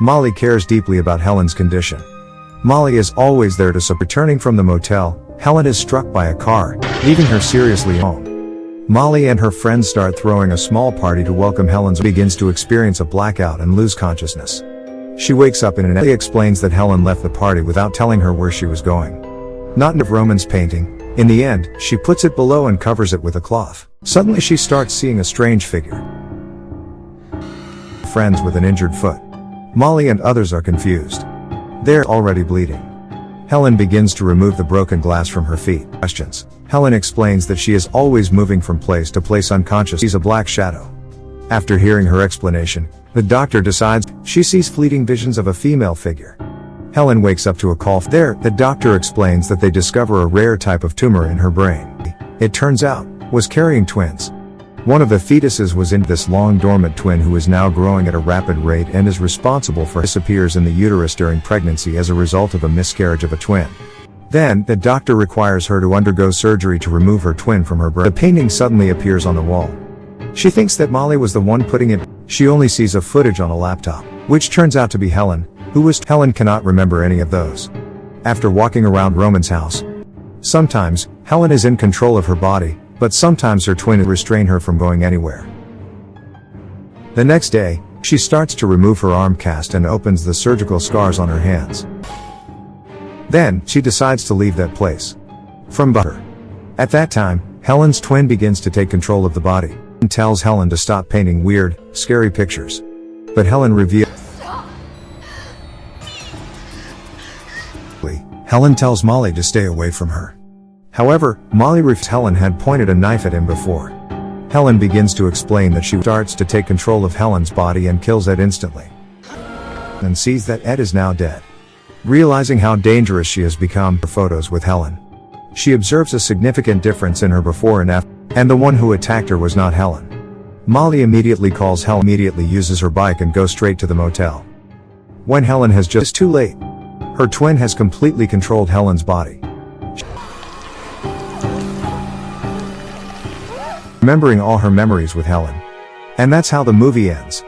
Molly cares deeply about Helen's condition. Molly is always there to support. Returning from the motel, Helen is struck by a car, leaving her seriously home. Molly and her friends start throwing a small party to welcome Helen. Begins to experience a blackout and lose consciousness. She wakes up and explains that Helen left the party without telling her where she was going. Not of Roman's painting. In the end, she puts it below and covers it with a cloth. Suddenly she starts seeing a strange figure. Friends with an injured foot. Molly and others are confused. They're already bleeding. Helen begins to remove the broken glass from her feet. Questions. Helen explains that she is always moving from place to place unconscious. She's a black shadow. After hearing her explanation, the doctor decides she sees fleeting visions of a female figure. Helen wakes up to a call. There, the doctor explains that they discover a rare type of tumor in her brain. It turns out, was carrying twins. One of the fetuses was in this long dormant twin who is now growing at a rapid rate and is responsible for disappears in the uterus during pregnancy as a result of a miscarriage of a twin. Then, the doctor requires her to undergo surgery to remove her twin from her brain. The painting suddenly appears on the wall. She thinks that Molly was the one putting it. She only sees a footage on a laptop, which turns out to be Helen, Helen cannot remember any of those. After walking around Roman's house, sometimes, Helen is in control of her body, but sometimes her twin restrain her from going anywhere. The next day, she starts to remove her arm cast and opens the surgical scars on her hands. Then, she decides to leave that place. From her. At that time, Helen's twin begins to take control of the body, and tells Helen to stop painting weird, scary pictures. But Helen reveals. Helen tells Molly to stay away from her. However, Molly refers. Helen had pointed a knife at him before. Helen begins to explain that she starts to take control of Helen's body and kills Ed instantly. And sees that Ed is now dead. Realizing how dangerous she has become, her photos with Helen. She observes a significant difference in her before and after, and the one who attacked her was not Helen. Molly immediately calls Helen, immediately uses her bike and goes straight to the motel. When Helen has just too late. Her twin has completely controlled Helen's body. Remembering all her memories with Helen. And that's how the movie ends.